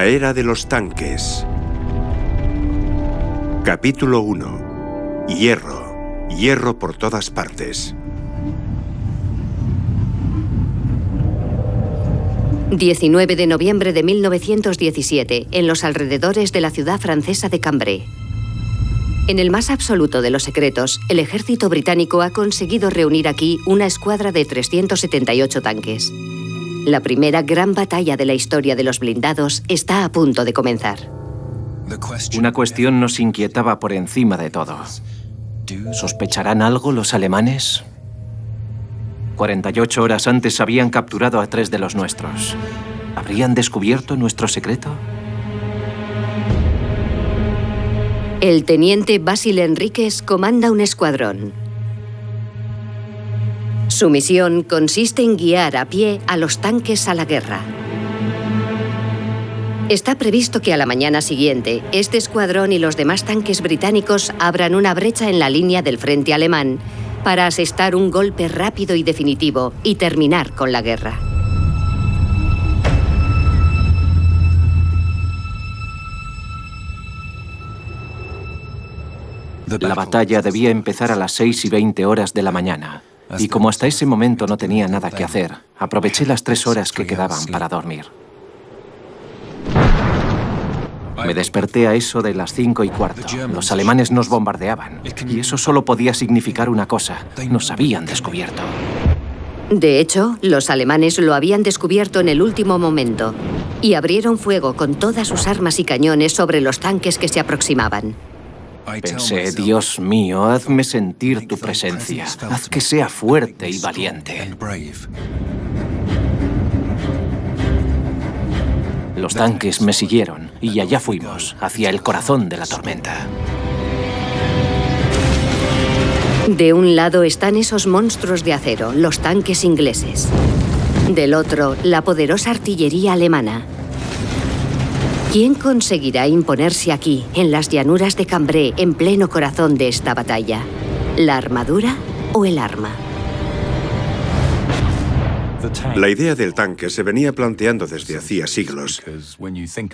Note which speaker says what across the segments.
Speaker 1: era de los tanques. Capítulo 1. Hierro. Hierro por todas partes.
Speaker 2: 19 de noviembre de 1917, en los alrededores de la ciudad francesa de Cambrai. En el más absoluto de los secretos, el ejército británico ha conseguido reunir aquí una escuadra de 378 tanques. La primera gran batalla de la historia de los blindados está a punto de comenzar.
Speaker 3: Una cuestión nos inquietaba por encima de todo. ¿Sospecharán algo los alemanes? 48 horas antes habían capturado a 3 de los nuestros. ¿Habrían descubierto nuestro secreto?
Speaker 2: El teniente Basil Enríquez comanda un escuadrón. Su misión consiste en guiar a pie a los tanques a la guerra. Está previsto que a la mañana siguiente, este escuadrón y los demás tanques británicos abran una brecha en la línea del frente alemán para asestar un golpe rápido y definitivo y terminar con la guerra.
Speaker 3: La batalla debía empezar a las 6:20 de la mañana. Y como hasta ese momento no tenía nada que hacer, aproveché las 3 horas que quedaban para dormir. Me desperté a eso de las 5:15. Los alemanes nos bombardeaban. Y eso solo podía significar una cosa. Nos habían descubierto.
Speaker 2: De hecho, los alemanes lo habían descubierto en el último momento y abrieron fuego con todas sus armas y cañones sobre los tanques que se aproximaban.
Speaker 3: Pensé, Dios mío, hazme sentir tu presencia. Haz que sea fuerte y valiente. Los tanques me siguieron y allá fuimos, hacia el corazón de la tormenta.
Speaker 2: De un lado están esos monstruos de acero, los tanques ingleses. Del otro, la poderosa artillería alemana. ¿Quién conseguirá imponerse aquí, en las llanuras de Cambrai, en pleno corazón de esta batalla? ¿La armadura o el arma?
Speaker 1: La idea del tanque se venía planteando desde hacía siglos.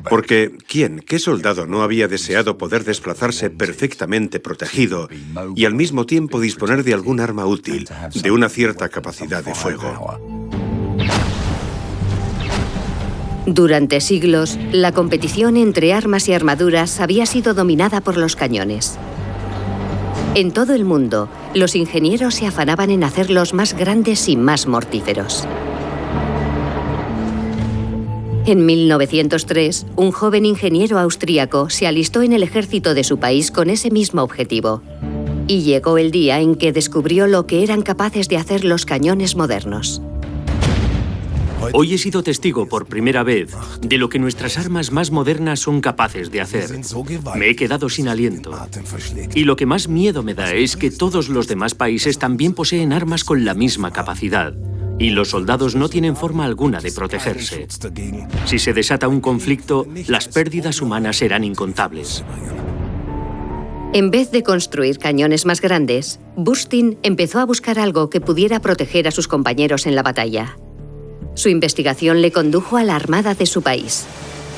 Speaker 1: Porque, ¿qué soldado no había deseado poder desplazarse perfectamente protegido y al mismo tiempo disponer de algún arma útil, de una cierta capacidad de fuego?
Speaker 2: Durante siglos, la competición entre armas y armaduras había sido dominada por los cañones. En todo el mundo, los ingenieros se afanaban en hacerlos más grandes y más mortíferos. En 1903, un joven ingeniero austríaco se alistó en el ejército de su país con ese mismo objetivo. Y llegó el día en que descubrió lo que eran capaces de hacer los cañones modernos.
Speaker 4: Hoy he sido testigo por primera vez de lo que nuestras armas más modernas son capaces de hacer. Me he quedado sin aliento. Y lo que más miedo me da es que todos los demás países también poseen armas con la misma capacidad. Y los soldados no tienen forma alguna de protegerse. Si se desata un conflicto, las pérdidas humanas serán incontables.
Speaker 2: En vez de construir cañones más grandes, Burstin empezó a buscar algo que pudiera proteger a sus compañeros en la batalla. Su investigación le condujo a la armada de su país.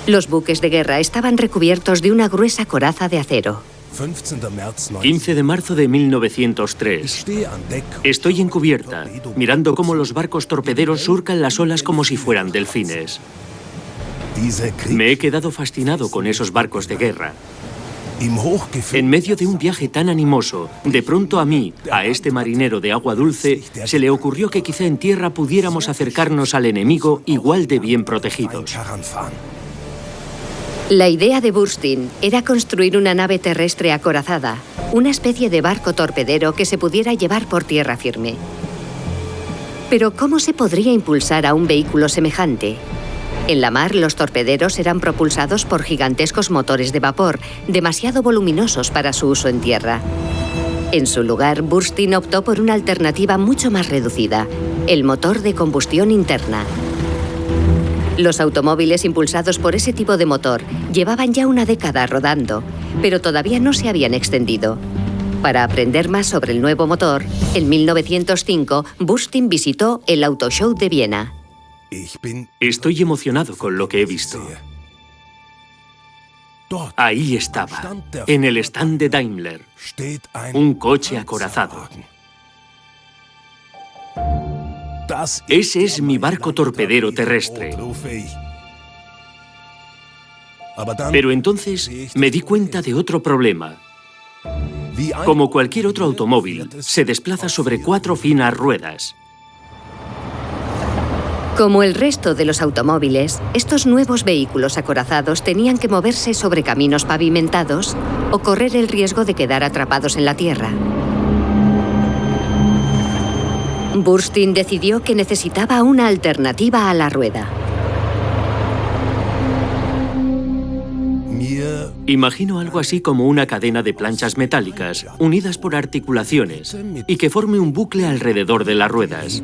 Speaker 2: Los buques de guerra estaban recubiertos de una gruesa coraza de acero.
Speaker 4: 15 de marzo de 1903. Estoy en cubierta, mirando cómo los barcos torpederos surcan las olas como si fueran delfines. Me he quedado fascinado con esos barcos de guerra. En medio de un viaje tan animoso, de pronto a mí, a este marinero de agua dulce, se le ocurrió que quizá en tierra pudiéramos acercarnos al enemigo igual de bien protegidos.
Speaker 2: La idea de Burstin era construir una nave terrestre acorazada, una especie de barco torpedero que se pudiera llevar por tierra firme. Pero ¿cómo se podría impulsar a un vehículo semejante? En la mar, los torpederos eran propulsados por gigantescos motores de vapor, demasiado voluminosos para su uso en tierra. En su lugar, Burstin optó por una alternativa mucho más reducida, el motor de combustión interna. Los automóviles impulsados por ese tipo de motor llevaban ya una década rodando, pero todavía no se habían extendido. Para aprender más sobre el nuevo motor, en 1905, Burstin visitó el Auto Show de Viena.
Speaker 4: Estoy emocionado con lo que he visto. Ahí estaba, en el stand de Daimler, un coche acorazado. Ese es mi barco torpedero terrestre. Pero entonces me di cuenta de otro problema. Como cualquier otro automóvil, se desplaza sobre 4 finas ruedas.
Speaker 2: Como el resto de los automóviles, estos nuevos vehículos acorazados tenían que moverse sobre caminos pavimentados o correr el riesgo de quedar atrapados en la tierra. Burstyn decidió que necesitaba una alternativa a la rueda.
Speaker 4: Imagino algo así como una cadena de planchas metálicas, unidas por articulaciones, y que forme un bucle alrededor de las ruedas.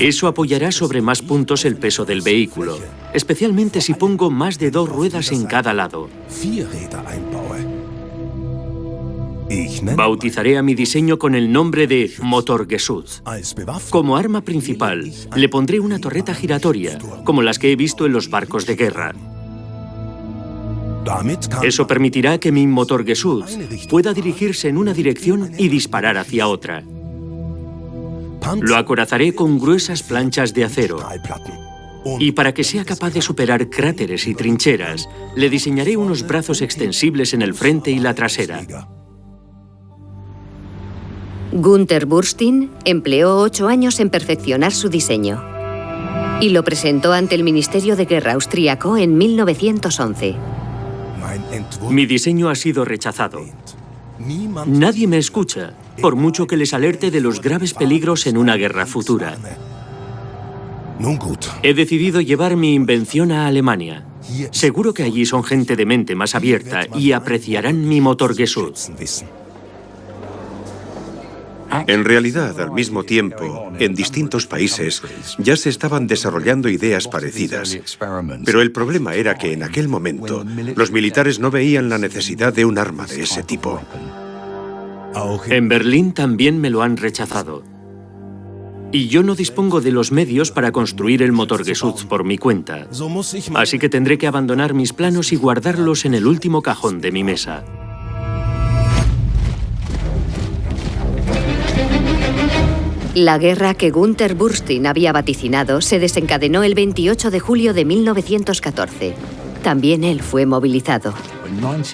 Speaker 4: Eso apoyará sobre más puntos el peso del vehículo, especialmente si pongo más de 2 ruedas en cada lado. Bautizaré a mi diseño con el nombre de Motorgeschütz. Como arma principal, le pondré una torreta giratoria, como las que he visto en los barcos de guerra. Eso permitirá que mi Motorgeschütz pueda dirigirse en una dirección y disparar hacia otra. Lo acorazaré con gruesas planchas de acero. Y para que sea capaz de superar cráteres y trincheras, le diseñaré unos brazos extensibles en el frente y la trasera.
Speaker 2: Günther Burstyn empleó 8 años en perfeccionar su diseño y lo presentó ante el Ministerio de Guerra austríaco en 1911.
Speaker 4: Mi diseño ha sido rechazado. Nadie me escucha, por mucho que les alerte de los graves peligros en una guerra futura. He decidido llevar mi invención a Alemania. Seguro que allí son gente de mente más abierta y apreciarán mi Motorgeschütz.
Speaker 1: En realidad, al mismo tiempo, en distintos países ya se estaban desarrollando ideas parecidas. Pero el problema era que en aquel momento los militares no veían la necesidad de un arma de ese tipo.
Speaker 4: En Berlín también me lo han rechazado. Y yo no dispongo de los medios para construir el Motorgeschütz por mi cuenta. Así que tendré que abandonar mis planos y guardarlos en el último cajón de mi mesa.
Speaker 2: La guerra que Günther Burstyn había vaticinado se desencadenó el 28 de julio de 1914. También él fue movilizado.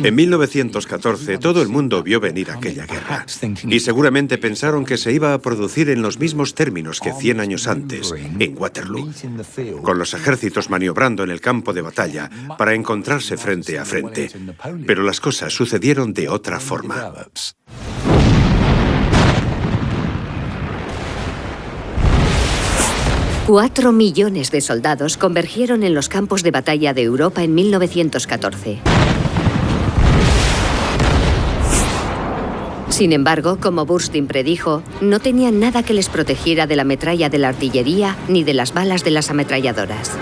Speaker 1: En 1914 todo el mundo vio venir aquella guerra y seguramente pensaron que se iba a producir en los mismos términos que 100 años antes, en Waterloo, con los ejércitos maniobrando en el campo de batalla para encontrarse frente a frente. Pero las cosas sucedieron de otra forma.
Speaker 2: $4 millones de soldados convergieron en los campos de batalla de Europa en 1914. Sin embargo, como Burstyn predijo, no tenían nada que les protegiera de la metralla de la artillería ni de las balas de las ametralladoras.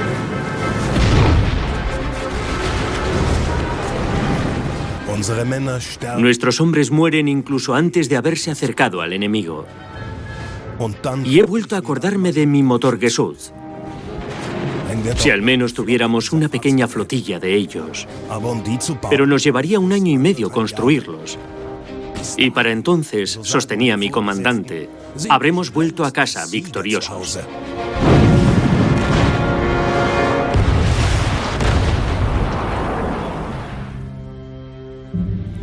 Speaker 4: Nuestros hombres mueren incluso antes de haberse acercado al enemigo. Y he vuelto a acordarme de mi Motorgeschütz. Si al menos tuviéramos una pequeña flotilla de ellos. Pero nos llevaría 1 año y medio construirlos. Y para entonces, sostenía mi comandante, habremos vuelto a casa victoriosos.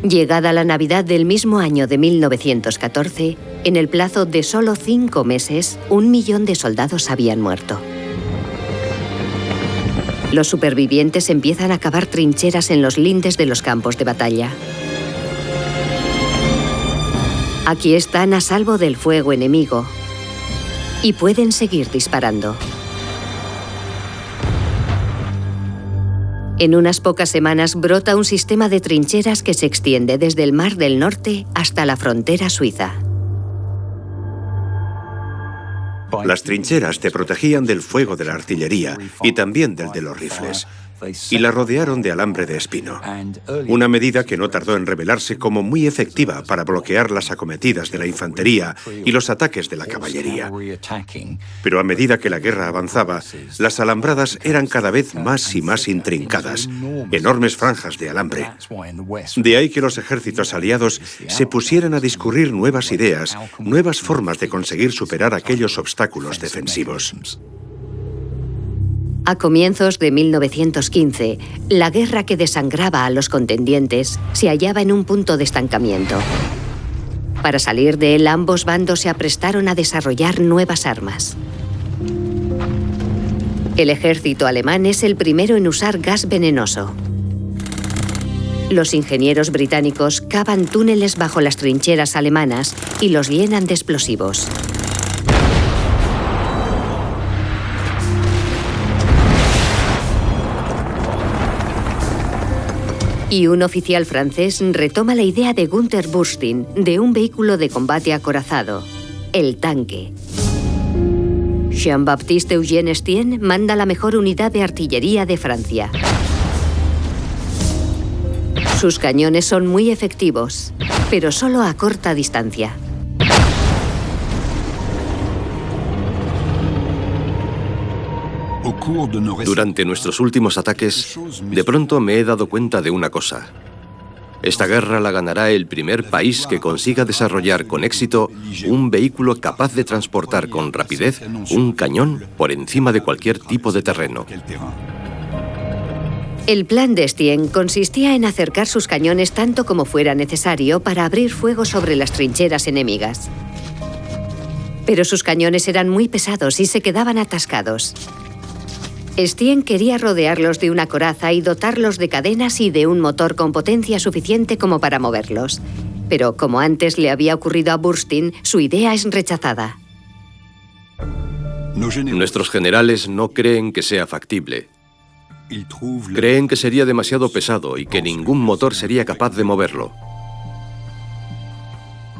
Speaker 2: Llegada la Navidad del mismo año de 1914, en el plazo de solo 5 meses, 1 millón de soldados habían muerto. Los supervivientes empiezan a cavar trincheras en los lindes de los campos de batalla. Aquí están a salvo del fuego enemigo y pueden seguir disparando. En unas pocas semanas brota un sistema de trincheras que se extiende desde el Mar del Norte hasta la frontera suiza.
Speaker 1: Las trincheras te protegían del fuego de la artillería y también del de los rifles. y la rodearon de alambre de espino, una medida que no tardó en revelarse como muy efectiva para bloquear las acometidas de la infantería y los ataques de la caballería. Pero a medida que la guerra avanzaba, las alambradas eran cada vez más y más intrincadas, enormes franjas de alambre. De ahí que los ejércitos aliados se pusieran a discurrir nuevas ideas, nuevas formas de conseguir superar aquellos obstáculos defensivos.
Speaker 2: A comienzos de 1915, la guerra que desangraba a los contendientes se hallaba en un punto de estancamiento. Para salir de él, ambos bandos se aprestaron a desarrollar nuevas armas. El ejército alemán es el primero en usar gas venenoso. Los ingenieros británicos cavan túneles bajo las trincheras alemanas y los llenan de explosivos. Y un oficial francés retoma la idea de Günther Burstin de un vehículo de combate acorazado, el tanque. Jean-Baptiste Eugène Estienne manda la mejor unidad de artillería de Francia. Sus cañones son muy efectivos, pero solo a corta distancia.
Speaker 5: Durante nuestros últimos ataques, de pronto me he dado cuenta de una cosa. Esta guerra la ganará el primer país que consiga desarrollar con éxito un vehículo capaz de transportar con rapidez un cañón por encima de cualquier tipo de terreno.
Speaker 2: El plan de Estienne consistía en acercar sus cañones tanto como fuera necesario para abrir fuego sobre las trincheras enemigas. Pero sus cañones eran muy pesados y se quedaban atascados. Estienne quería rodearlos de una coraza y dotarlos de cadenas y de un motor con potencia suficiente como para moverlos. Pero como antes le había ocurrido a Burstin, su idea es rechazada.
Speaker 5: Nuestros generales no creen que sea factible. Creen que sería demasiado pesado y que ningún motor sería capaz de moverlo.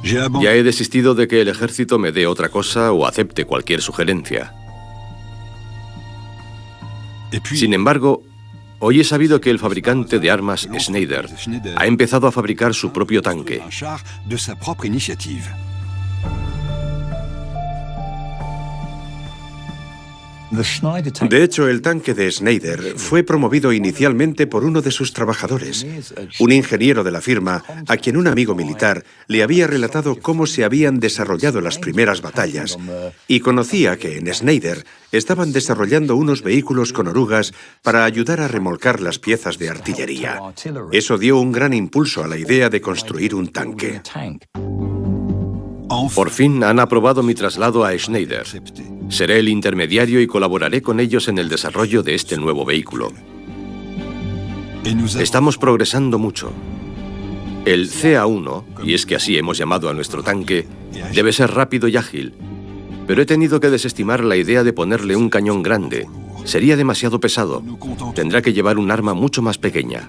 Speaker 5: Ya he desistido de que el ejército me dé otra cosa o acepte cualquier sugerencia. Sin embargo, hoy he sabido que el fabricante de armas Schneider ha empezado a fabricar su propio tanque.
Speaker 1: De hecho, el tanque de Schneider fue promovido inicialmente por uno de sus trabajadores, un ingeniero de la firma a quien un amigo militar le había relatado cómo se habían desarrollado las primeras batallas y conocía que en Schneider estaban desarrollando unos vehículos con orugas para ayudar a remolcar las piezas de artillería. Eso dio un gran impulso a la idea de construir un tanque.
Speaker 5: Por fin han aprobado mi traslado a Schneider. Seré el intermediario y colaboraré con ellos en el desarrollo de este nuevo vehículo. Estamos progresando mucho. El CA-1, y es que así hemos llamado a nuestro tanque, debe ser rápido y ágil. Pero he tenido que desestimar la idea de ponerle un cañón grande. Sería demasiado pesado. Tendrá que llevar un arma mucho más pequeña.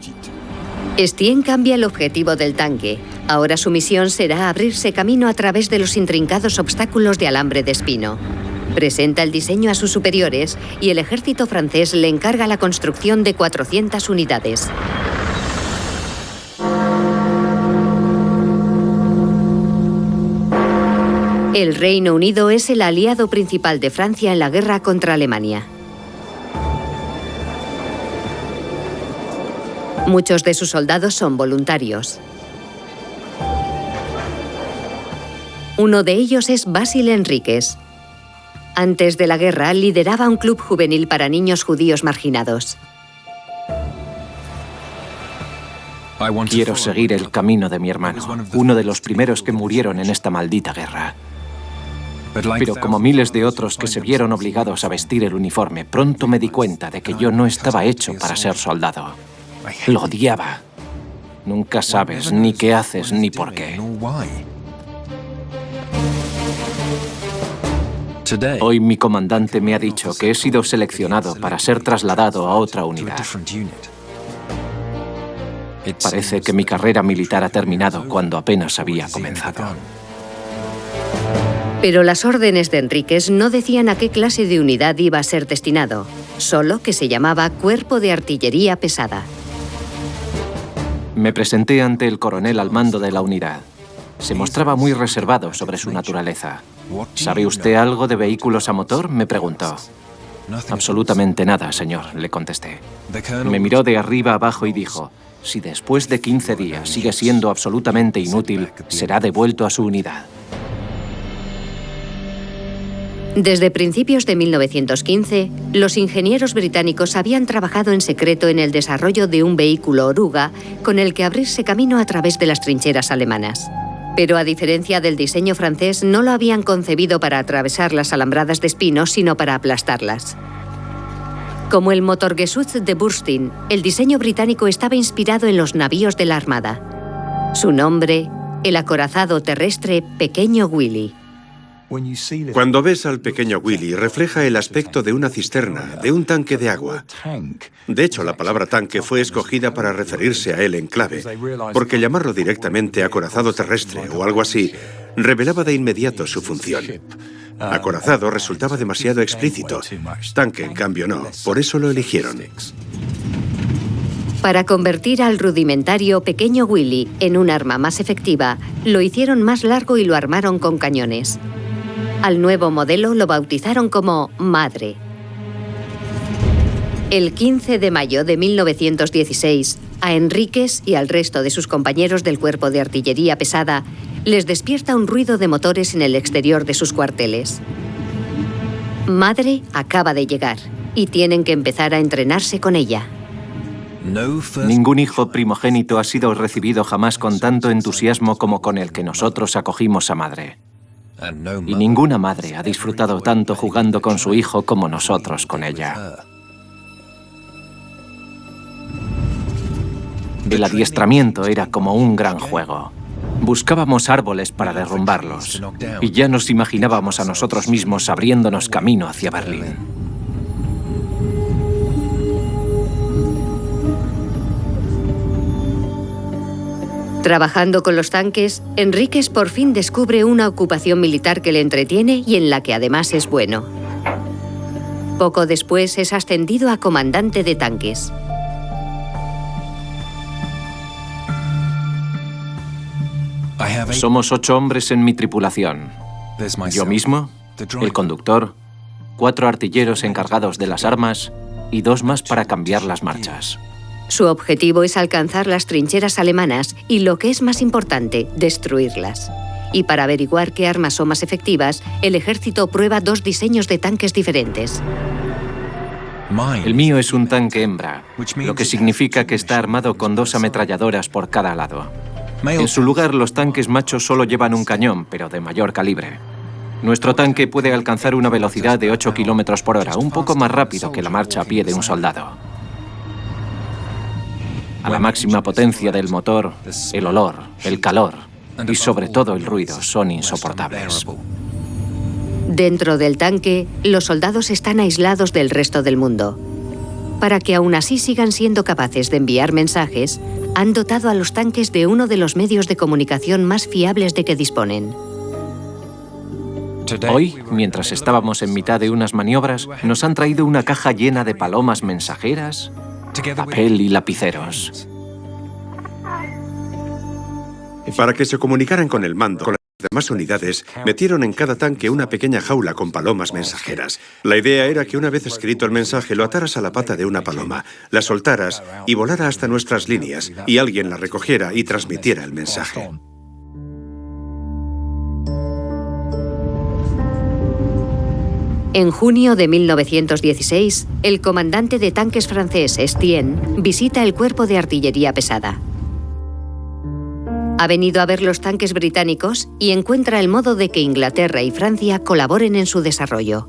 Speaker 2: Estienne cambia el objetivo del tanque. Ahora su misión será abrirse camino a través de los intrincados obstáculos de alambre de espino. Presenta el diseño a sus superiores y el ejército francés le encarga la construcción de 400 unidades. El Reino Unido es el aliado principal de Francia en la guerra contra Alemania. Muchos de sus soldados son voluntarios. Uno de ellos es Basil Enríquez. Antes de la guerra, lideraba un club juvenil para niños judíos marginados.
Speaker 3: Quiero seguir el camino de mi hermano, uno de los primeros que murieron en esta maldita guerra. Pero como miles de otros que se vieron obligados a vestir el uniforme, pronto me di cuenta de que yo no estaba hecho para ser soldado. Lo odiaba. Nunca sabes ni qué haces ni por qué. Hoy mi comandante me ha dicho que he sido seleccionado para ser trasladado a otra unidad. Parece que mi carrera militar ha terminado cuando apenas había comenzado.
Speaker 2: Pero las órdenes de Enríquez no decían a qué clase de unidad iba a ser destinado. solo que se llamaba Cuerpo de Artillería Pesada.
Speaker 3: Me presenté ante el coronel al mando de la unidad. Se mostraba muy reservado sobre su naturaleza. ¿Sabe usted algo de vehículos a motor?, me preguntó. Absolutamente nada, señor, le contesté. Me miró de arriba abajo y dijo: si después de 15 días sigue siendo absolutamente inútil, será devuelto a su unidad.
Speaker 2: Desde principios de 1915, los ingenieros británicos habían trabajado en secreto en el desarrollo de un vehículo oruga con el que abrirse camino a través de las trincheras alemanas. Pero a diferencia del diseño francés, no lo habían concebido para atravesar las alambradas de espinos, sino para aplastarlas. Como el Motorgeschoss de Burstein, el diseño británico estaba inspirado en los navíos de la Armada. Su nombre, el acorazado terrestre Pequeño Willy.
Speaker 1: Cuando ves al pequeño Willy, refleja el aspecto de una cisterna, de un tanque de agua. De hecho, la palabra tanque fue escogida para referirse a él en clave, porque llamarlo directamente acorazado terrestre o algo así revelaba de inmediato su función. Acorazado resultaba demasiado explícito. Tanque, en cambio, no. Por eso lo eligieron.
Speaker 2: Para convertir al rudimentario Pequeño Willy en un arma más efectiva, lo hicieron más largo y lo armaron con cañones. Al nuevo modelo lo bautizaron como Madre. El 15 de mayo de 1916, a Enríquez y al resto de sus compañeros del Cuerpo de Artillería Pesada les despierta un ruido de motores en el exterior de sus cuarteles. Madre acaba de llegar y tienen que empezar a entrenarse con ella.
Speaker 3: Ningún hijo primogénito ha sido recibido jamás con tanto entusiasmo como con el que nosotros acogimos a Madre. Y ninguna madre ha disfrutado tanto jugando con su hijo como nosotros con ella. El adiestramiento era como un gran juego. Buscábamos árboles para derrumbarlos y ya nos imaginábamos a nosotros mismos abriéndonos camino hacia Berlín.
Speaker 2: Trabajando con los tanques, Enríquez por fin descubre una ocupación militar que le entretiene y en la que además es bueno. Poco después es ascendido a comandante de tanques.
Speaker 3: Somos 8 hombres en mi tripulación. Yo mismo, el conductor, 4 artilleros encargados de las armas y 2 más para cambiar las marchas.
Speaker 2: Su objetivo es alcanzar las trincheras alemanas y, lo que es más importante, destruirlas. Y para averiguar qué armas son más efectivas, el ejército prueba 2 diseños de tanques diferentes.
Speaker 3: El mío es un tanque hembra, lo que significa que está armado con 2 ametralladoras por cada lado. En su lugar, los tanques machos solo llevan un cañón, pero de mayor calibre. Nuestro tanque puede alcanzar una velocidad de 8 km por hora, un poco más rápido que la marcha a pie de un soldado. A la máxima potencia del motor, el olor, el calor y sobre todo el ruido son insoportables.
Speaker 2: Dentro del tanque, los soldados están aislados del resto del mundo. Para que aún así sigan siendo capaces de enviar mensajes, han dotado a los tanques de uno de los medios de comunicación más fiables de que disponen.
Speaker 3: Hoy, mientras estábamos en mitad de unas maniobras, nos han traído una caja llena de palomas mensajeras, papel y lapiceros.
Speaker 1: Para que se comunicaran con el mando, con las demás unidades, metieron en cada tanque una pequeña jaula con palomas mensajeras. La idea era que una vez escrito el mensaje lo ataras a la pata de una paloma, la soltaras y volara hasta nuestras líneas, y alguien la recogiera y transmitiera el mensaje.
Speaker 2: En junio de 1916, el comandante de tanques francés Estienne visita el Cuerpo de Artillería Pesada. Ha venido a ver los tanques británicos y encuentra el modo de que Inglaterra y Francia colaboren en su desarrollo.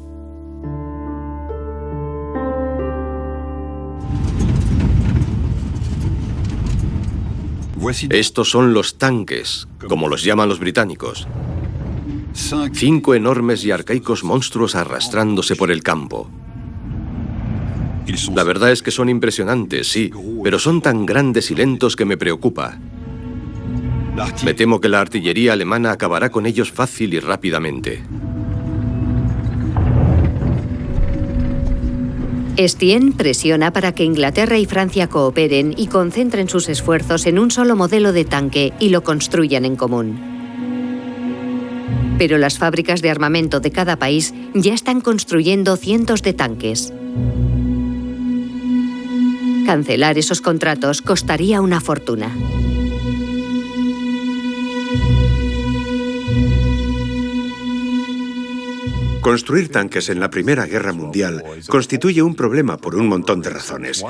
Speaker 5: Estos son los tanques, como los llaman los británicos. 5 enormes y arcaicos monstruos arrastrándose por el campo. La verdad es que son impresionantes, sí, pero son tan grandes y lentos que me preocupa. Me temo que la artillería alemana acabará con ellos fácil y rápidamente.
Speaker 2: Estienne presiona para que Inglaterra y Francia cooperen y concentren sus esfuerzos en un solo modelo de tanque y lo construyan en común. Pero las fábricas de armamento de cada país ya están construyendo cientos de tanques. Cancelar esos contratos costaría una fortuna.
Speaker 1: Construir tanques en la Primera Guerra Mundial constituye un problema por un montón de razones.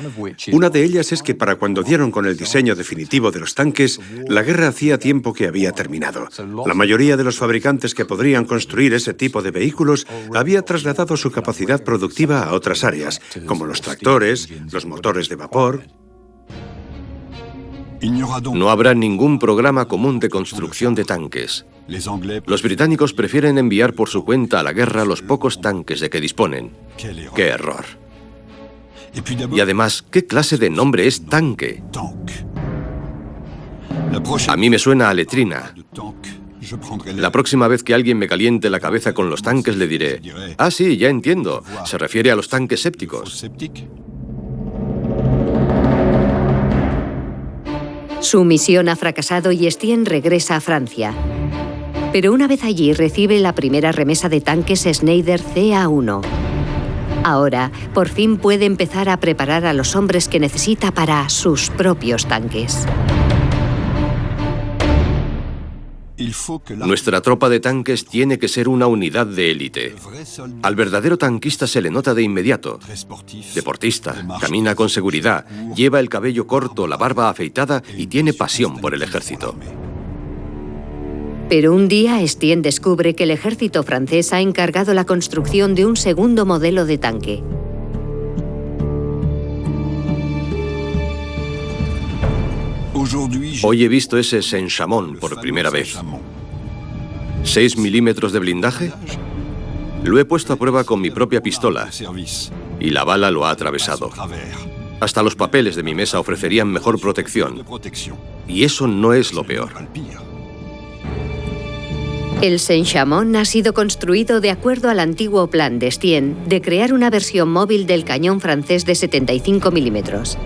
Speaker 1: Una de ellas es que para cuando dieron con el diseño definitivo de los tanques, la guerra hacía tiempo que había terminado. La mayoría de los fabricantes que podrían construir ese tipo de vehículos había trasladado su capacidad productiva a otras áreas, como los tractores, los motores de vapor.
Speaker 5: No habrá ningún programa común de construcción de tanques. Los británicos prefieren enviar por su cuenta a la guerra los pocos tanques de que disponen. ¡Qué error! Y además, ¿qué clase de nombre es tanque? A mí me suena a letrina. La próxima vez que alguien me caliente la cabeza con los tanques le diré: ah, sí, ya entiendo, se refiere a los tanques sépticos.
Speaker 2: Su misión ha fracasado y Estienne regresa a Francia. Pero una vez allí recibe la primera remesa de tanques Schneider CA1. Ahora, por fin puede empezar a preparar a los hombres que necesita para sus propios tanques.
Speaker 5: Nuestra tropa de tanques tiene que ser una unidad de élite. Al verdadero tanquista se le nota de inmediato. Deportista, camina con seguridad, lleva el cabello corto, la barba afeitada y tiene pasión por el ejército.
Speaker 2: Pero un día Estienne descubre que el ejército francés ha encargado la construcción de un segundo modelo de tanque.
Speaker 5: Hoy he visto ese Saint-Chamond por primera vez. 6 milímetros de blindaje. Lo he puesto a prueba con mi propia pistola y la bala lo ha atravesado. Hasta los papeles de mi mesa ofrecerían mejor protección. Y eso no es lo peor.
Speaker 2: El Saint-Chamond ha sido construido de acuerdo al antiguo plan de Estienne de crear una versión móvil del cañón francés de 75 milímetros.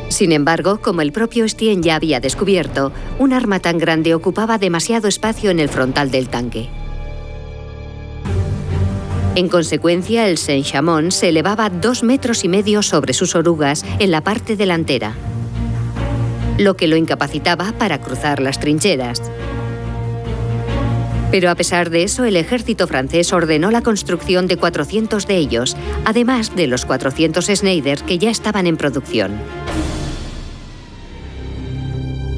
Speaker 2: Sin embargo, como el propio Estienne ya había descubierto, un arma tan grande ocupaba demasiado espacio en el frontal del tanque. En consecuencia, el Saint-Chamond se elevaba 2,5 metros sobre sus orugas en la parte delantera, lo que lo incapacitaba para cruzar las trincheras. Pero a pesar de eso, el ejército francés ordenó la construcción de 400 de ellos, además de los 400 Schneider que ya estaban en producción.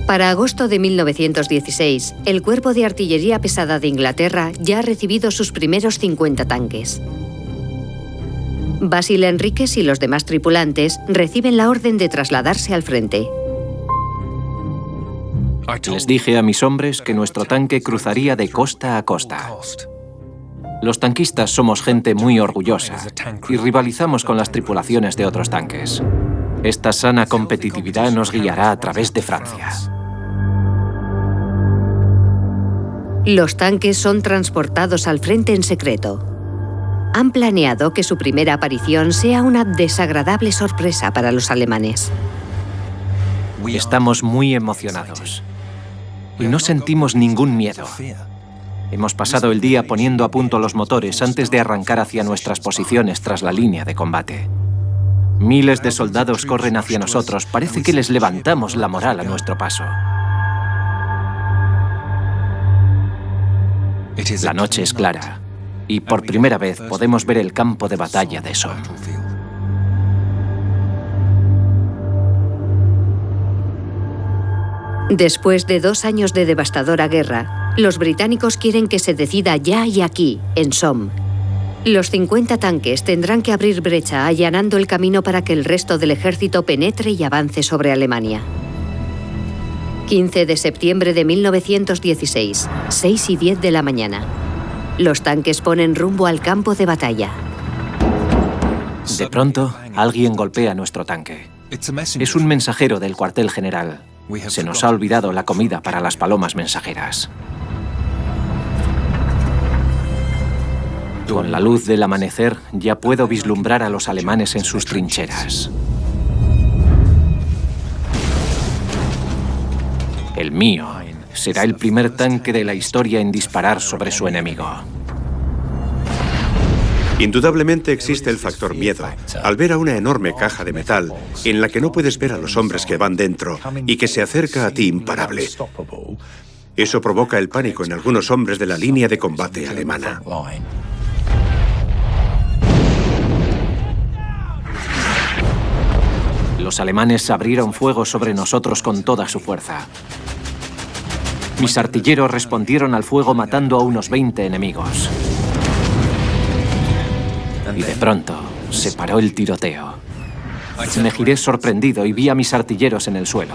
Speaker 2: Para agosto de 1916, el Cuerpo de Artillería Pesada de Inglaterra ya ha recibido sus primeros 50 tanques. Basil Enríquez y los demás tripulantes reciben la orden de trasladarse al frente.
Speaker 3: Les dije a mis hombres que nuestro tanque cruzaría de costa a costa. Los tanquistas somos gente muy orgullosa y rivalizamos con las tripulaciones de otros tanques. Esta sana competitividad nos guiará a través de Francia.
Speaker 2: Los tanques son transportados al frente en secreto. Han planeado que su primera aparición sea una desagradable sorpresa para los alemanes.
Speaker 3: Estamos muy emocionados y no sentimos ningún miedo. Hemos pasado el día poniendo a punto los motores antes de arrancar hacia nuestras posiciones tras la línea de combate. Miles de soldados corren hacia nosotros. Parece que les levantamos la moral a nuestro paso. La noche es clara y por primera vez podemos ver el campo de batalla de Somme.
Speaker 2: Después de 2 años de devastadora guerra, los británicos quieren que se decida ya y aquí, en Somme. Los 50 tanques tendrán que abrir brecha allanando el camino para que el resto del ejército penetre y avance sobre Alemania. 15 de septiembre de 1916, 6:10 de la mañana. Los tanques ponen rumbo al campo de batalla.
Speaker 3: De pronto, alguien golpea nuestro tanque. Es un mensajero del cuartel general. Se nos ha olvidado la comida para las palomas mensajeras. Con la luz del amanecer ya puedo vislumbrar a los alemanes en sus trincheras. El mío será el primer tanque de la historia en disparar sobre su enemigo.
Speaker 1: Indudablemente existe el factor miedo al ver a una enorme caja de metal en la que no puedes ver a los hombres que van dentro y que se acerca a ti imparable. Eso provoca el pánico en algunos hombres de la línea de combate alemana.
Speaker 3: Los alemanes abrieron fuego sobre nosotros con toda su fuerza. Mis artilleros respondieron al fuego matando a unos 20 enemigos. Y de pronto se paró el tiroteo. Me giré sorprendido y vi a mis artilleros en el suelo.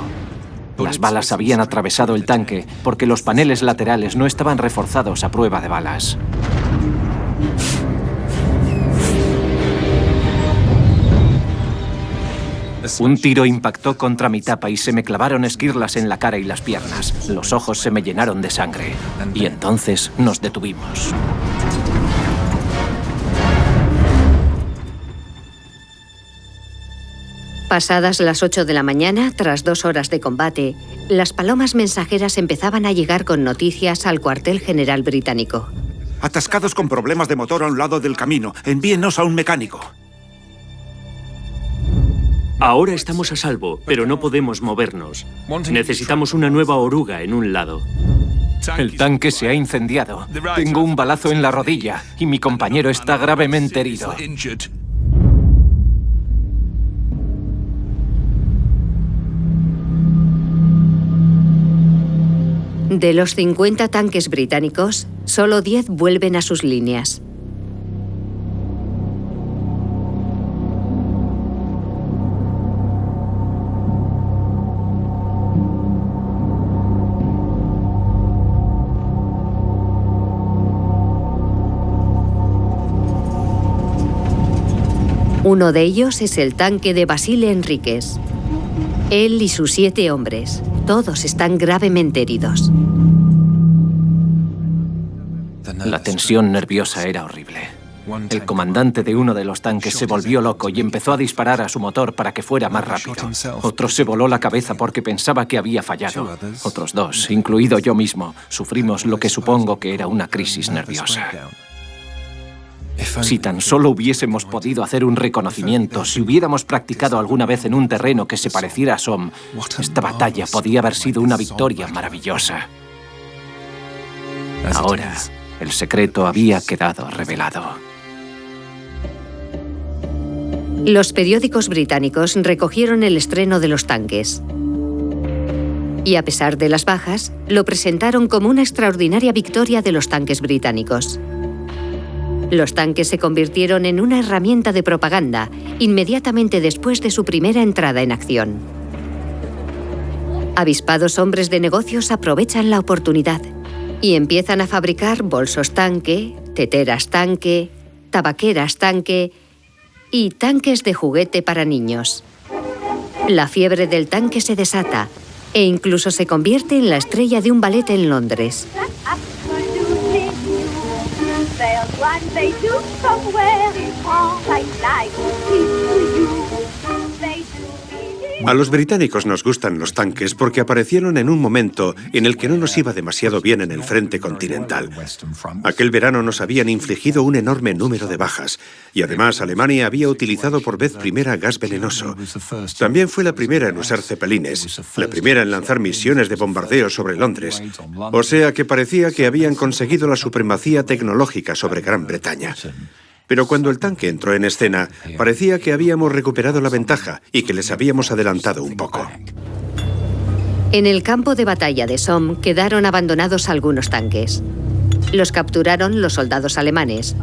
Speaker 3: Las balas habían atravesado el tanque porque los paneles laterales no estaban reforzados a prueba de balas. Un tiro impactó contra mi tapa y se me clavaron esquirlas en la cara y las piernas. Los ojos se me llenaron de sangre. Y entonces nos detuvimos.
Speaker 2: Pasadas las 8 de la mañana, tras 2 horas de combate, las palomas mensajeras empezaban a llegar con noticias al cuartel general británico.
Speaker 6: Atascados con problemas de motor a un lado del camino. Envíenos a un mecánico.
Speaker 4: Ahora estamos a salvo, pero no podemos movernos. Necesitamos una nueva oruga en un lado.
Speaker 3: El tanque se ha incendiado. Tengo un balazo en la rodilla y mi compañero está gravemente herido.
Speaker 2: De los 50 tanques británicos, solo 10 vuelven a sus líneas. Uno de ellos es el tanque de Basile Enríquez. Él y sus 7 hombres, todos están gravemente heridos.
Speaker 3: La tensión nerviosa era horrible. El comandante de uno de los tanques se volvió loco y empezó a disparar a su motor para que fuera más rápido. Otro se voló la cabeza porque pensaba que había fallado. Otros 2, incluido yo mismo, sufrimos lo que supongo que era una crisis nerviosa. Si tan solo hubiésemos podido hacer un reconocimiento, si hubiéramos practicado alguna vez en un terreno que se pareciera a Somme, esta batalla podía haber sido una victoria maravillosa. Ahora, el secreto había quedado revelado.
Speaker 2: Los periódicos británicos recogieron el estreno de los tanques. Y a pesar de las bajas, lo presentaron como una extraordinaria victoria de los tanques británicos. Los tanques se convirtieron en una herramienta de propaganda inmediatamente después de su primera entrada en acción. Avispados hombres de negocios aprovechan la oportunidad y empiezan a fabricar bolsos tanque, teteras tanque, tabaqueras tanque y tanques de juguete para niños. La fiebre del tanque se desata e incluso se convierte en la estrella de un ballet en Londres.
Speaker 1: A los británicos nos gustan los tanques porque aparecieron en un momento en el que no nos iba demasiado bien en el frente continental. Aquel verano nos habían infligido un enorme número de bajas y además Alemania había utilizado por vez primera gas venenoso. También fue la primera en usar cepelines, la primera en lanzar misiones de bombardeo sobre Londres. O sea que parecía que habían conseguido la supremacía tecnológica sobre Gran Bretaña. Pero cuando el tanque entró en escena, parecía que habíamos recuperado la ventaja y que les habíamos adelantado un poco.
Speaker 2: En el campo de batalla de Somme quedaron abandonados algunos tanques. Los capturaron los soldados alemanes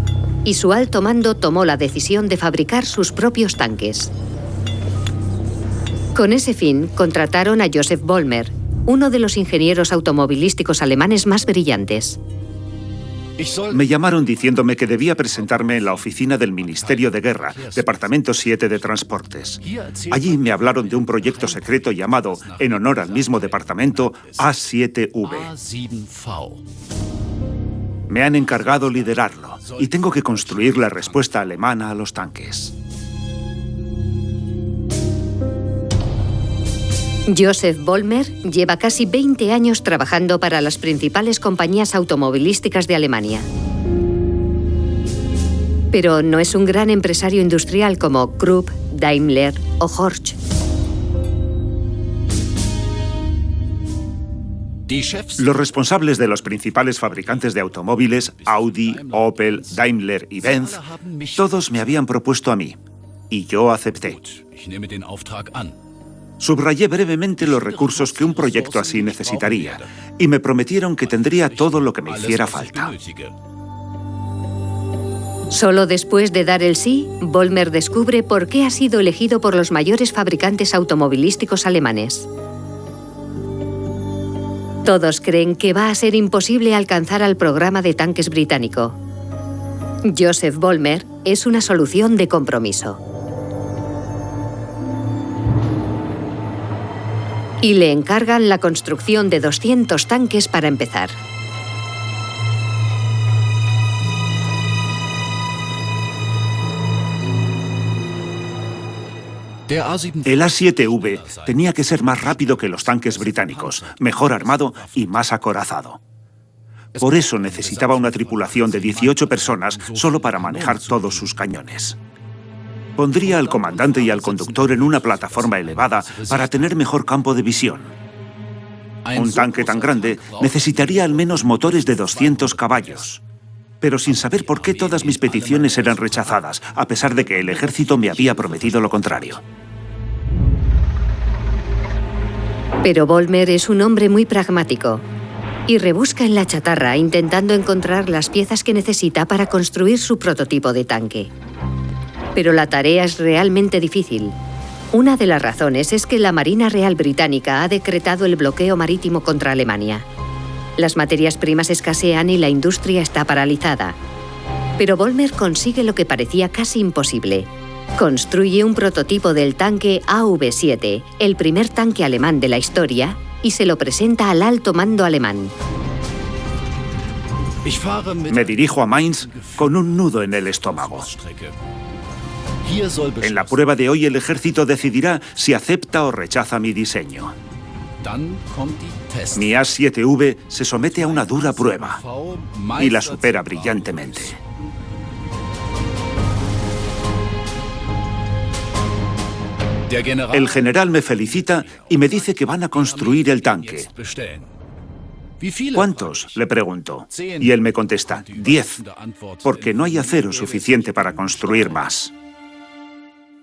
Speaker 2: y su alto mando tomó la decisión de fabricar sus propios tanques. Con ese fin, contrataron a Joseph Vollmer, uno de los ingenieros automovilísticos alemanes más brillantes.
Speaker 6: Me llamaron diciéndome que debía presentarme en la oficina del Ministerio de Guerra, Departamento 7 de Transportes. Allí me hablaron de un proyecto secreto llamado, en honor al mismo departamento, A7V. Me han encargado liderarlo. y tengo que construir la respuesta alemana a los tanques.
Speaker 2: Joseph Vollmer lleva casi 20 años trabajando para las principales compañías automovilísticas de Alemania. Pero no es un gran empresario industrial como Krupp, Daimler o Horch.
Speaker 6: Los responsables de los principales fabricantes de automóviles, Audi, Opel, Daimler y Benz, todos me habían propuesto a mí, y yo acepté. Subrayé brevemente los recursos que un proyecto así necesitaría, y me prometieron que tendría todo lo que me hiciera falta.
Speaker 2: Solo después de dar el sí, Vollmer descubre por qué ha sido elegido por los mayores fabricantes automovilísticos alemanes. Todos creen que va a ser imposible alcanzar al programa de tanques británico. Joseph Vollmer es una solución de compromiso. Y le encargan la construcción de 200 tanques para empezar.
Speaker 6: El A7V tenía que ser más rápido que los tanques británicos, mejor armado y más acorazado. Por eso necesitaba una tripulación de 18 personas solo para manejar todos sus cañones. Pondría al comandante y al conductor en una plataforma elevada para tener mejor campo de visión. Un tanque tan grande necesitaría al menos motores de 200 caballos. Pero sin saber por qué todas mis peticiones eran rechazadas, a pesar de que el ejército me había prometido lo contrario.
Speaker 2: Pero Vollmer es un hombre muy pragmático y rebusca en la chatarra intentando encontrar las piezas que necesita para construir su prototipo de tanque. Pero la tarea es realmente difícil. Una de las razones es que la Marina Real Británica ha decretado el bloqueo marítimo contra Alemania. Las materias primas escasean y la industria está paralizada. Pero Vollmer consigue lo que parecía casi imposible. Construye un prototipo del tanque AV7, el primer tanque alemán de la historia, y se lo presenta al alto mando alemán.
Speaker 6: Me dirijo a Mainz con un nudo en el estómago. En la prueba de hoy el ejército decidirá si acepta o rechaza mi diseño. Mi A7V se somete a una dura prueba y la supera brillantemente. El general me felicita y me dice que van a construir el tanque. ¿Cuántos?, le pregunto. Y él me contesta, 10, porque no hay acero suficiente para construir más.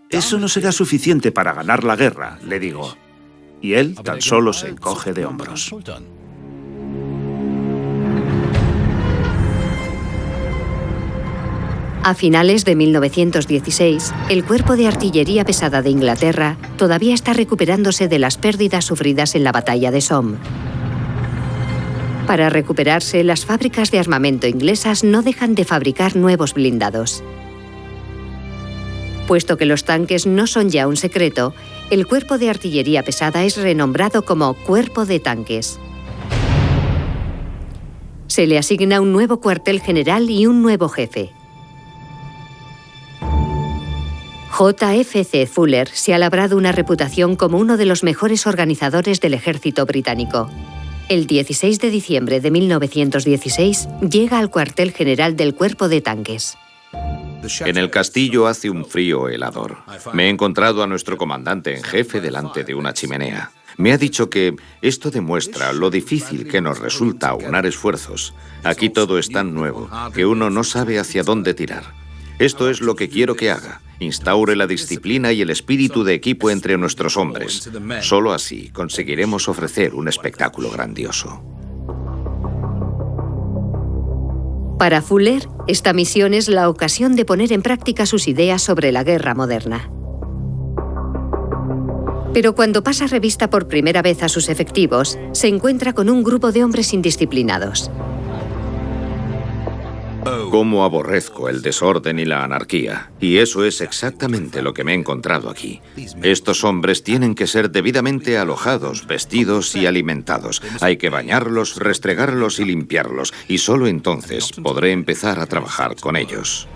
Speaker 6: Eso no será suficiente para ganar la guerra, le digo. Y él tan solo se encoge de hombros.
Speaker 2: A finales de 1916, el Cuerpo de Artillería Pesada de Inglaterra todavía está recuperándose de las pérdidas sufridas en la batalla de Somme. Para recuperarse, las fábricas de armamento inglesas no dejan de fabricar nuevos blindados. Puesto que los tanques no son ya un secreto, el Cuerpo de Artillería Pesada es renombrado como Cuerpo de Tanques. Se le asigna un nuevo cuartel general y un nuevo jefe. J.F.C. Fuller se ha labrado una reputación como uno de los mejores organizadores del ejército británico. El 16 de diciembre de 1916 llega al cuartel general del Cuerpo de Tanques.
Speaker 7: En el castillo hace un frío helador. Me he encontrado a nuestro comandante en jefe delante de una chimenea. Me ha dicho que esto demuestra lo difícil que nos resulta aunar esfuerzos. Aquí todo es tan nuevo que uno no sabe hacia dónde tirar. Esto es lo que quiero que haga. Instaure la disciplina y el espíritu de equipo entre nuestros hombres. Solo así conseguiremos ofrecer un espectáculo grandioso.
Speaker 2: Para Fuller, esta misión es la ocasión de poner en práctica sus ideas sobre la guerra moderna. Pero cuando pasa revista por primera vez a sus efectivos, se encuentra con un grupo de hombres indisciplinados.
Speaker 7: Cómo aborrezco el desorden y la anarquía. Y eso es exactamente lo que me he encontrado aquí. Estos hombres tienen que ser debidamente alojados, vestidos y alimentados. Hay que bañarlos, restregarlos y limpiarlos. Y solo entonces podré empezar a trabajar con ellos.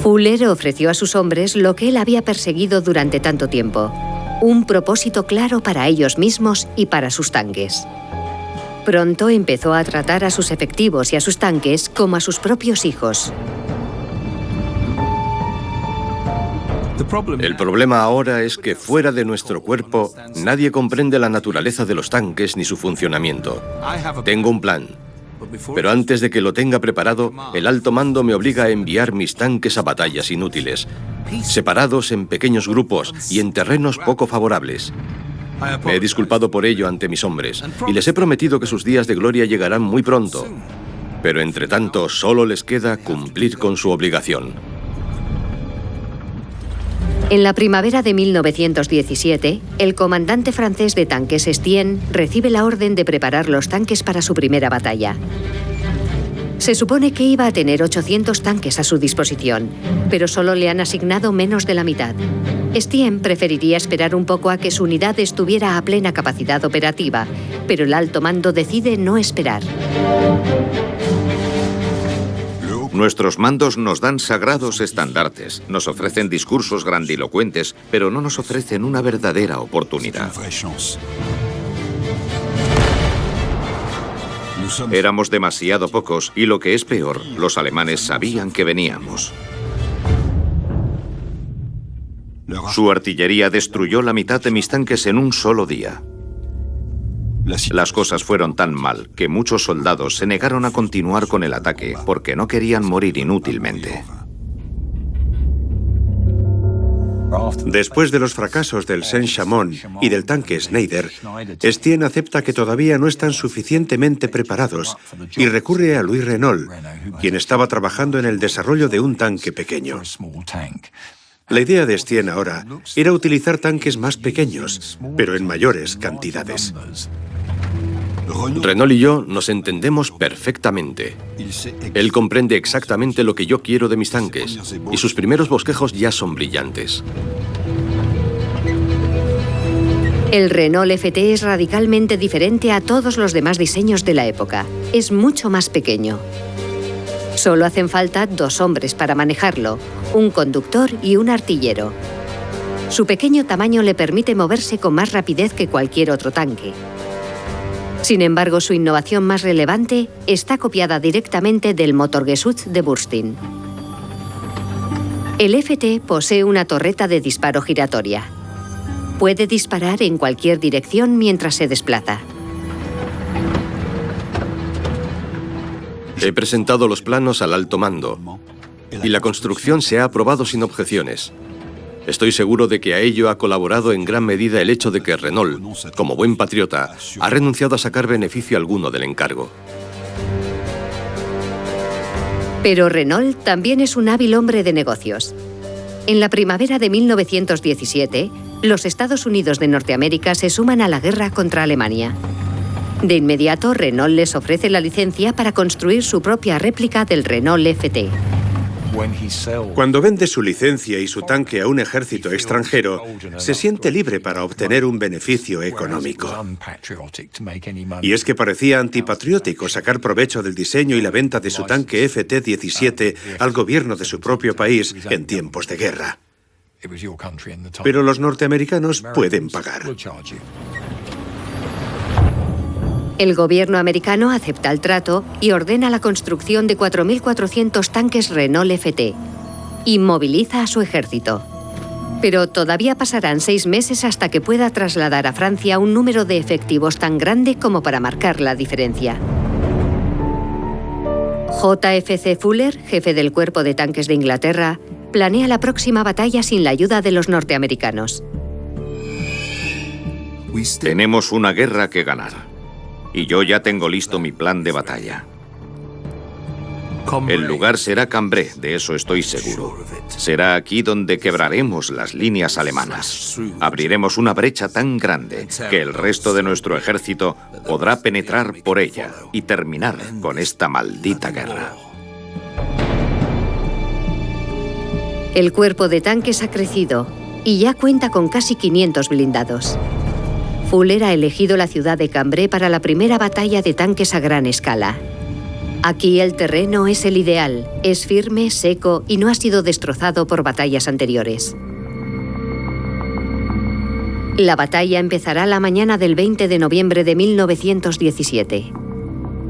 Speaker 2: Fuller ofreció a sus hombres lo que él había perseguido durante tanto tiempo: un propósito claro para ellos mismos y para sus tanques. Pronto empezó a tratar a sus efectivos y a sus tanques como a sus propios hijos.
Speaker 5: El problema ahora es que fuera de nuestro cuerpo nadie comprende la naturaleza de los tanques ni su funcionamiento. Tengo un plan, pero antes de que lo tenga preparado, el alto mando me obliga a enviar mis tanques a batallas inútiles, separados en pequeños grupos y en terrenos poco favorables. Me he disculpado por ello ante mis hombres y les he prometido que sus días de gloria llegarán muy pronto. Pero entre tanto, solo les queda cumplir con su obligación.
Speaker 2: En la primavera de 1917, el comandante francés de tanques Estienne recibe la orden de preparar los tanques para su primera batalla. Se supone que iba a tener 800 tanques a su disposición, pero solo le han asignado menos de la mitad. Estienne preferiría esperar un poco a que su unidad estuviera a plena capacidad operativa, pero el alto mando decide no esperar.
Speaker 7: Nuestros mandos nos dan sagrados estandartes, nos ofrecen discursos grandilocuentes, pero no nos ofrecen una verdadera oportunidad. Éramos demasiado pocos y, lo que es peor, los alemanes sabían que veníamos. Su artillería destruyó la mitad de mis tanques en un solo día. Las cosas fueron tan mal que muchos soldados se negaron a continuar con el ataque porque no querían morir inútilmente.
Speaker 1: Después de los fracasos del Saint-Chamond y del tanque Schneider, Estienne acepta que todavía no están suficientemente preparados y recurre a Louis Renault, quien estaba trabajando en el desarrollo de un tanque pequeño. La idea de Estienne ahora era utilizar tanques más pequeños, pero en mayores cantidades.
Speaker 5: Renault y yo nos entendemos perfectamente. Él comprende exactamente lo que yo quiero de mis tanques, y sus primeros bosquejos ya son brillantes.
Speaker 2: El Renault FT es radicalmente diferente a todos los demás diseños de la época. Es mucho más pequeño. Solo hacen falta 2 hombres para manejarlo, un conductor y un artillero. Su pequeño tamaño le permite moverse con más rapidez que cualquier otro tanque. Sin embargo, su innovación más relevante está copiada directamente del Motorgeschoss de Burstin. El FT posee una torreta de disparo giratoria. Puede disparar en cualquier dirección mientras se desplaza.
Speaker 5: He presentado los planos al alto mando y la construcción se ha aprobado sin objeciones. Estoy seguro de que a ello ha colaborado en gran medida el hecho de que Renault, como buen patriota, ha renunciado a sacar beneficio alguno del encargo.
Speaker 2: Pero Renault también es un hábil hombre de negocios. En la primavera de 1917, los Estados Unidos de Norteamérica se suman a la guerra contra Alemania. De inmediato, Renault les ofrece la licencia para construir su propia réplica del Renault FT.
Speaker 1: Cuando vende su licencia y su tanque a un ejército extranjero, se siente libre para obtener un beneficio económico. Y es que parecía antipatriótico sacar provecho del diseño y la venta de su tanque FT-17 al gobierno de su propio país en tiempos de guerra. Pero los norteamericanos pueden pagar.
Speaker 2: El gobierno americano acepta el trato y ordena la construcción de 4.400 tanques Renault FT y moviliza a su ejército. Pero todavía pasarán 6 meses hasta que pueda trasladar a Francia un número de efectivos tan grande como para marcar la diferencia. JFC Fuller, jefe del Cuerpo de Tanques de Inglaterra, planea la próxima batalla sin la ayuda de los norteamericanos.
Speaker 7: Tenemos una guerra que ganar. Y yo ya tengo listo mi plan de batalla. El lugar será Cambrai, de eso estoy seguro. Será aquí donde quebraremos las líneas alemanas. Abriremos una brecha tan grande que el resto de nuestro ejército podrá penetrar por ella y terminar con esta maldita guerra.
Speaker 2: El cuerpo de tanques ha crecido y ya cuenta con casi 500 blindados. Fuller ha elegido la ciudad de Cambrai para la primera batalla de tanques a gran escala. Aquí el terreno es el ideal, es firme, seco y no ha sido destrozado por batallas anteriores. La batalla empezará la mañana del 20 de noviembre de 1917.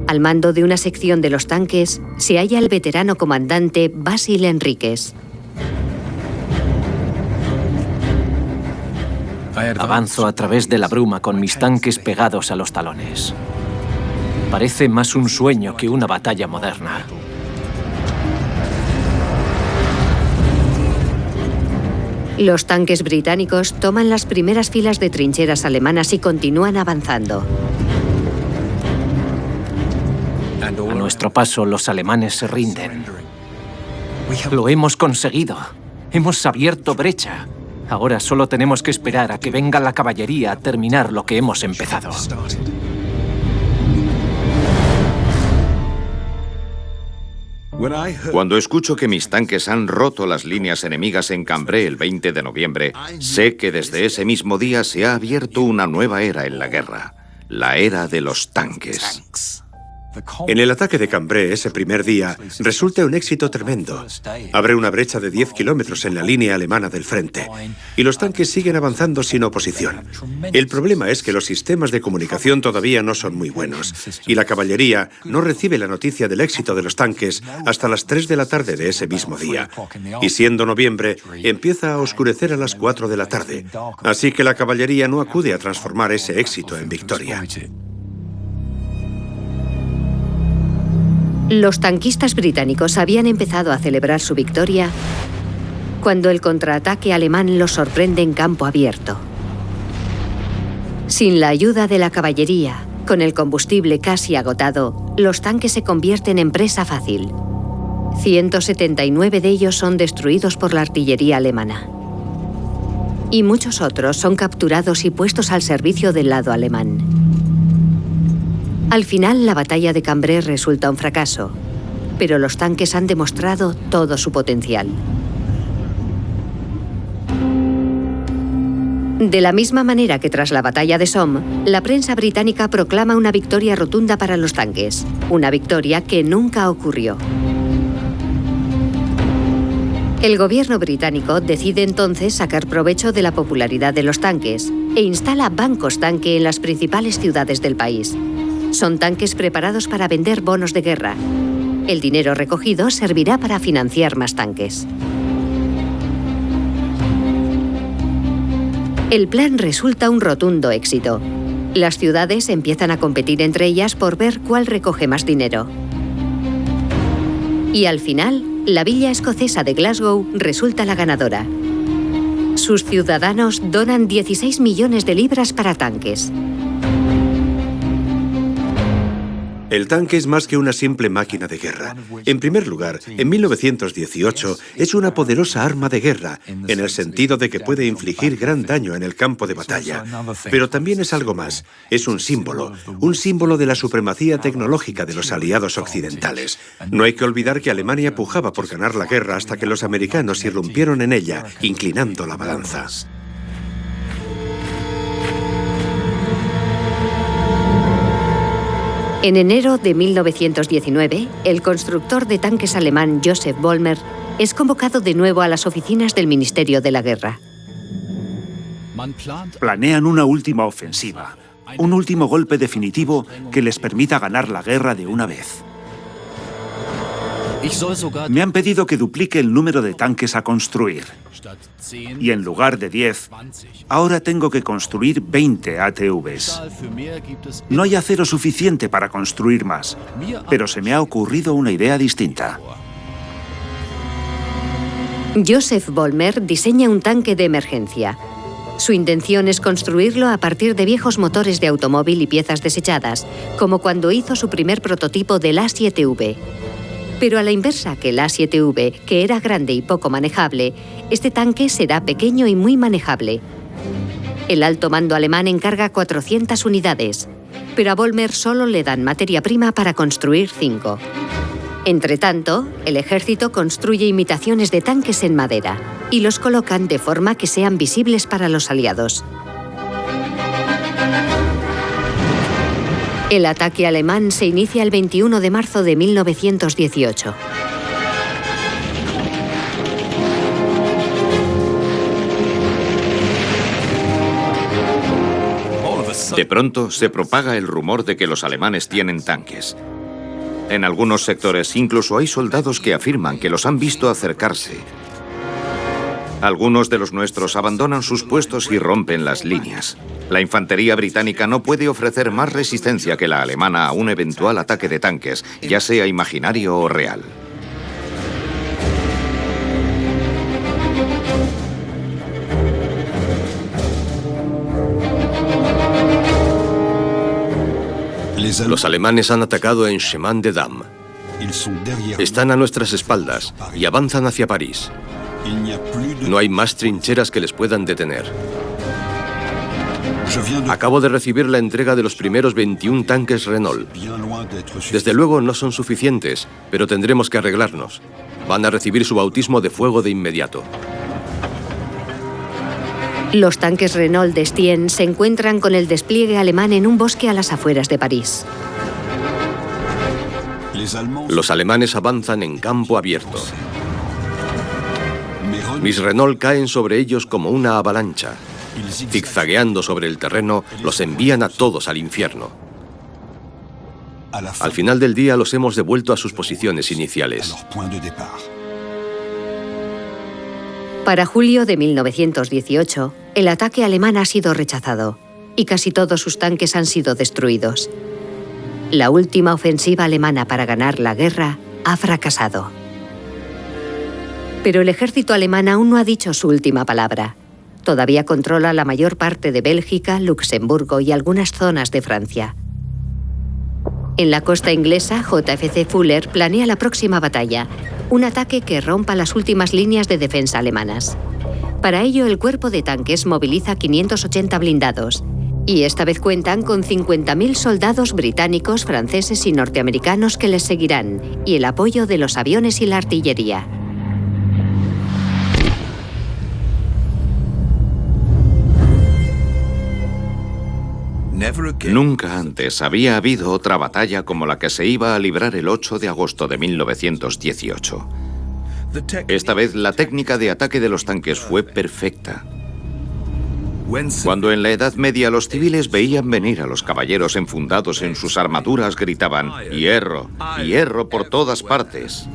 Speaker 2: Al mando de una sección de los tanques se halla el veterano comandante Basil Enríquez.
Speaker 3: Avanzo a través de la bruma con mis tanques pegados a los talones. Parece más un sueño que una batalla moderna.
Speaker 2: Los tanques británicos toman las primeras filas de trincheras alemanas y continúan avanzando.
Speaker 3: A nuestro paso, los alemanes se rinden. Lo hemos conseguido. Hemos abierto brecha. Ahora solo tenemos que esperar a que venga la caballería a terminar lo que hemos empezado.
Speaker 7: Cuando escucho que mis tanques han roto las líneas enemigas en Cambrai el 20 de noviembre, sé que desde ese mismo día se ha abierto una nueva era en la guerra, la era de los tanques.
Speaker 1: En el ataque de Cambrai ese primer día resulta un éxito tremendo. Abre una brecha de 10 kilómetros en la línea alemana del frente y los tanques siguen avanzando sin oposición. El problema es que los sistemas de comunicación todavía no son muy buenos y la caballería no recibe la noticia del éxito de los tanques hasta las 3 de la tarde de ese mismo día. Y siendo noviembre, empieza a oscurecer a las 4 de la tarde. Así que la caballería no acude a transformar ese éxito en victoria.
Speaker 2: Los tanquistas británicos habían empezado a celebrar su victoria cuando el contraataque alemán los sorprende en campo abierto. Sin la ayuda de la caballería, con el combustible casi agotado, los tanques se convierten en presa fácil. 179 de ellos son destruidos por la artillería alemana. Y muchos otros son capturados y puestos al servicio del lado alemán. Al final, la batalla de Cambrai resulta un fracaso, pero los tanques han demostrado todo su potencial. De la misma manera que tras la batalla de Somme, la prensa británica proclama una victoria rotunda para los tanques, una victoria que nunca ocurrió. El gobierno británico decide entonces sacar provecho de la popularidad de los tanques e instala bancos tanque en las principales ciudades del país. Son tanques preparados para vender bonos de guerra. El dinero recogido servirá para financiar más tanques. El plan resulta un rotundo éxito. Las ciudades empiezan a competir entre ellas por ver cuál recoge más dinero. Y al final, la villa escocesa de Glasgow resulta la ganadora. Sus ciudadanos donan 16 millones de libras para tanques.
Speaker 1: El tanque es más que una simple máquina de guerra. En primer lugar, en 1918 es una poderosa arma de guerra, en el sentido de que puede infligir gran daño en el campo de batalla. Pero también es algo más. Es un símbolo de la supremacía tecnológica de los aliados occidentales. No hay que olvidar que Alemania pujaba por ganar la guerra hasta que los americanos irrumpieron en ella, inclinando la balanza.
Speaker 2: En enero de 1919, el constructor de tanques alemán Joseph Vollmer es convocado de nuevo a las oficinas del Ministerio de la Guerra.
Speaker 6: Planean una última ofensiva, un último golpe definitivo que les permita ganar la guerra de una vez. Me han pedido que duplique el número de tanques a construir. Y en lugar de 10, ahora tengo que construir 20 ATVs. No hay acero suficiente para construir más, pero se me ha ocurrido una idea distinta.
Speaker 2: Joseph Vollmer diseña un tanque de emergencia. Su intención es construirlo a partir de viejos motores de automóvil y piezas desechadas, como cuando hizo su primer prototipo del A7V. Pero a la inversa que el A7V, que era grande y poco manejable, este tanque será pequeño y muy manejable. El alto mando alemán encarga 400 unidades, pero a Vollmer solo le dan materia prima para construir 5. Entretanto, el ejército construye imitaciones de tanques en madera y los colocan de forma que sean visibles para los aliados. El ataque alemán se inicia el 21 de marzo de 1918.
Speaker 7: De pronto se propaga el rumor de que los alemanes tienen tanques. En algunos sectores incluso hay soldados que afirman que los han visto acercarse. Algunos de los nuestros abandonan sus puestos y rompen las líneas. La infantería británica no puede ofrecer más resistencia que la alemana a un eventual ataque de tanques, ya sea imaginario o real.
Speaker 5: Los alemanes han atacado en Chemin des Dames. Están a nuestras espaldas y avanzan hacia París. No hay más trincheras que les puedan detener. Acabo de recibir la entrega de los primeros 21 tanques Renault. Desde luego no son suficientes, pero tendremos que arreglarnos. Van a recibir su bautismo de fuego de inmediato.
Speaker 2: Los tanques Renault d'Estienne se encuentran con el despliegue alemán en un bosque a las afueras de París.
Speaker 5: Los alemanes avanzan en campo abierto. Mis Renault caen sobre ellos como una avalancha. Zigzagueando sobre el terreno, los envían a todos al infierno. Al final del día los hemos devuelto a sus posiciones iniciales.
Speaker 2: Para julio de 1918, el ataque alemán ha sido rechazado y casi todos sus tanques han sido destruidos. La última ofensiva alemana para ganar la guerra ha fracasado. Pero el ejército alemán aún no ha dicho su última palabra. Todavía controla la mayor parte de Bélgica, Luxemburgo y algunas zonas de Francia. En la costa inglesa, JFC Fuller planea la próxima batalla, un ataque que rompa las últimas líneas de defensa alemanas. Para ello, el cuerpo de tanques moviliza 580 blindados, y esta vez cuentan con 50.000 soldados británicos, franceses y norteamericanos que les seguirán, y el apoyo de los aviones y la artillería.
Speaker 7: Nunca antes había habido otra batalla como la que se iba a librar el 8 de agosto de 1918. Esta vez la técnica de ataque de los tanques fue perfecta. Cuando en la Edad Media los civiles veían venir a los caballeros enfundados en sus armaduras, gritaban «¡Hierro! ¡Hierro por todas partes!».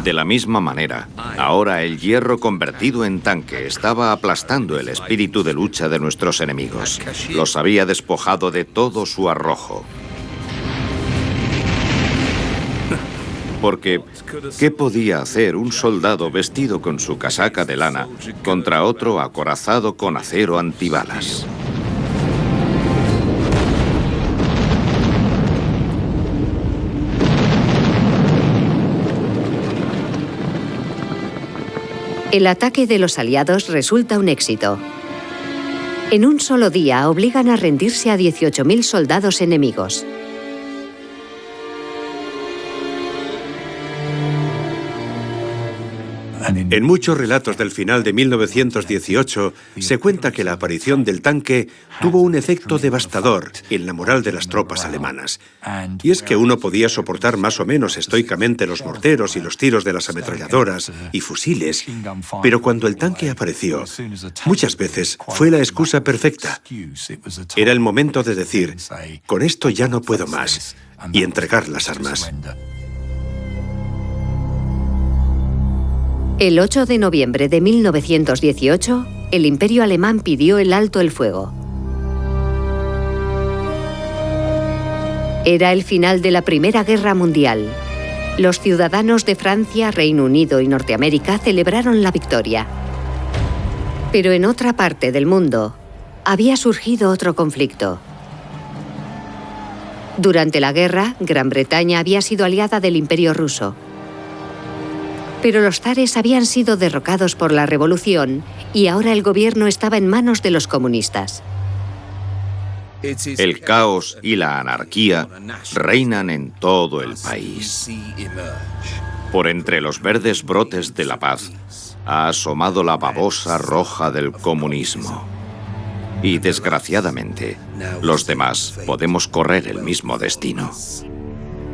Speaker 7: De la misma manera, ahora el hierro convertido en tanque estaba aplastando el espíritu de lucha de nuestros enemigos. Los había despojado de todo su arrojo. Porque, ¿qué podía hacer un soldado vestido con su casaca de lana contra otro acorazado con acero antibalas?
Speaker 2: El ataque de los aliados resulta un éxito. En un solo día obligan a rendirse a 18.000 soldados enemigos.
Speaker 1: En muchos relatos del final de 1918 se cuenta que la aparición del tanque tuvo un efecto devastador en la moral de las tropas alemanas. Y es que uno podía soportar más o menos estoicamente los morteros y los tiros de las ametralladoras y fusiles, pero cuando el tanque apareció, muchas veces fue la excusa perfecta. Era el momento de decir, con esto ya no puedo más, y entregar las armas.
Speaker 2: El 8 de noviembre de 1918, el Imperio alemán pidió el alto el fuego. Era el final de la Primera Guerra Mundial. Los ciudadanos de Francia, Reino Unido y Norteamérica celebraron la victoria. Pero en otra parte del mundo había surgido otro conflicto, Durante la guerra, Gran Bretaña había sido aliada del Imperio ruso. Pero los zares habían sido derrocados por la revolución y ahora el gobierno estaba en manos de los comunistas.
Speaker 7: El caos y la anarquía reinan en todo el país. Por entre los verdes brotes de la paz ha asomado la babosa roja del comunismo. Y desgraciadamente, los demás podemos correr el mismo destino.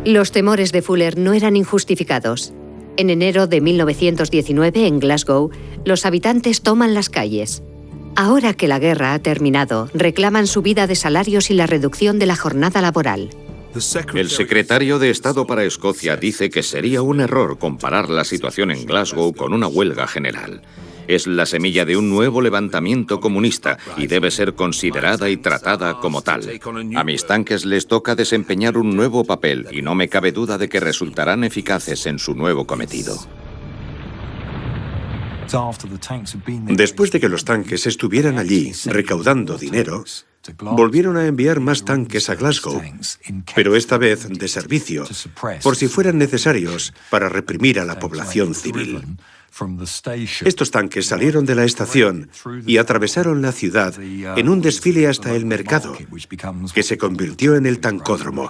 Speaker 2: Los temores de Fuller no eran injustificados. En enero de 1919, en Glasgow, los habitantes toman las calles. Ahora que la guerra ha terminado, reclaman subida de salarios y la reducción de la jornada laboral.
Speaker 7: El secretario de Estado para Escocia dice que sería un error comparar la situación en Glasgow con una huelga general. Es la semilla de un nuevo levantamiento comunista y debe ser considerada y tratada como tal. A mis tanques les toca desempeñar un nuevo papel y no me cabe duda de que resultarán eficaces en su nuevo cometido.
Speaker 1: Después de que los tanques estuvieran allí recaudando dinero, volvieron a enviar más tanques a Glasgow, pero esta vez de servicio, por si fueran necesarios para reprimir a la población civil. Estos tanques salieron de la estación y atravesaron la ciudad en un desfile hasta el mercado, que se convirtió en el tancódromo,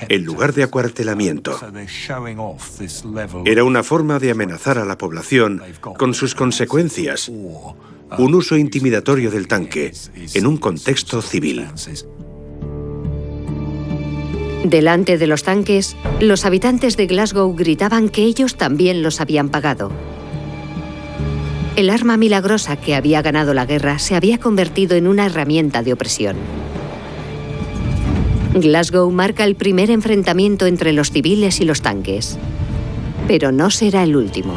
Speaker 1: el lugar de acuartelamiento. Era una forma de amenazar a la población con sus consecuencias, un uso intimidatorio del tanque en un contexto civil.
Speaker 2: Delante de los tanques, los habitantes de Glasgow gritaban que ellos también los habían pagado. El arma milagrosa que había ganado la guerra se había convertido en una herramienta de opresión. Glasgow marca el primer enfrentamiento entre los civiles y los tanques, pero no será el último.